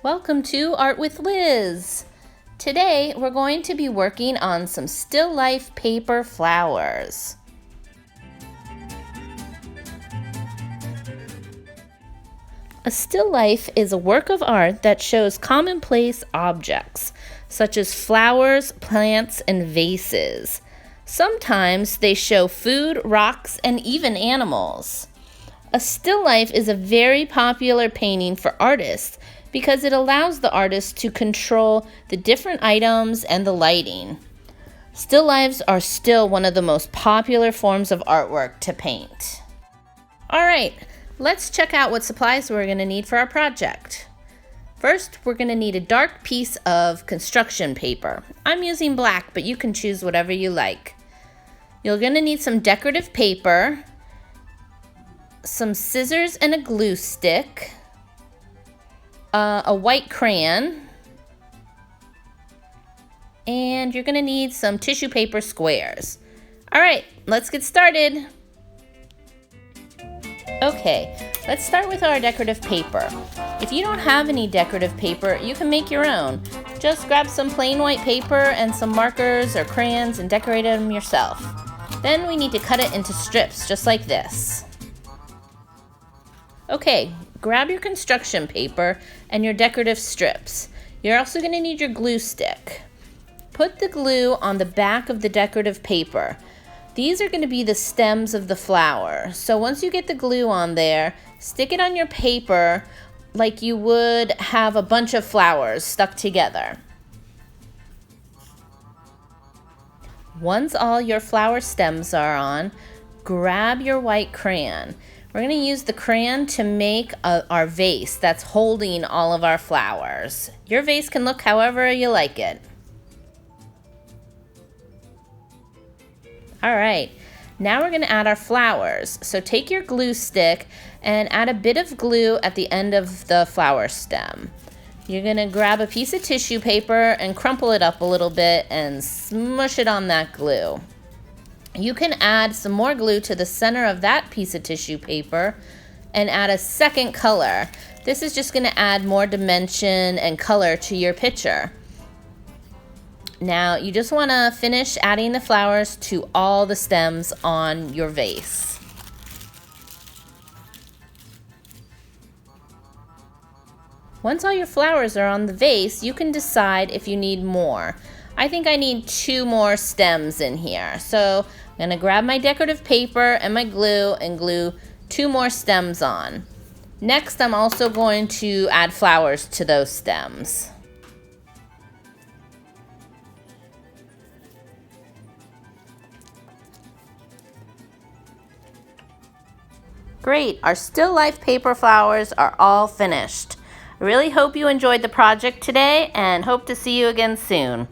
Welcome to Art with Liz. Today we're going to be working on some still life paper flowers. A still life is a work of art that shows commonplace objects, such as flowers, plants, and vases. Sometimes they show food, rocks, and even animals. A still life is a very popular painting for artists because it allows the artist to control the different items and the lighting. Still lifes are still one of the most popular forms of artwork to paint. All right, let's check out what supplies we're going to need for our project. First, we're going to need a dark piece of construction paper. I'm using black, but you can choose whatever you like. You're going to need some decorative paper, some scissors and a glue stick, a white crayon, and you're going to need some tissue paper squares. All right, let's get started. Okay, let's start with our decorative paper. If you don't have any decorative paper, you can make your own. Just grab some plain white paper and some markers or crayons and decorate them yourself. Then we need to cut it into strips just like this. Okay, grab your construction paper and your decorative strips. You're also going to need your glue stick. Put the glue on the back of the decorative paper. These are going to be the stems of the flower. So once you get the glue on there, stick it on your paper like you would have a bunch of flowers stuck together. Once all your flower stems are on, grab your white crayon. We're going to use the crayon to make our vase that's holding all of our flowers. Your vase can look however you like it. All right, now we're going to add our flowers. So take your glue stick and add a bit of glue at the end of the flower stem. You're going to grab a piece of tissue paper and crumple it up a little bit and smush it on that glue. You can add some more glue to the center of that piece of tissue paper and add a second color. This is just going to add more dimension and color to your picture. Now you just want to finish adding the flowers to all the stems on your vase. Once all your flowers are on the vase, you can decide if you need more. I think I need 2 more stems in here. So I'm going to grab my decorative paper and my glue and glue 2 more stems on. Next, I'm also going to add flowers to those stems. Great, our still life paper flowers are all finished. I really hope you enjoyed the project today and hope to see you again soon.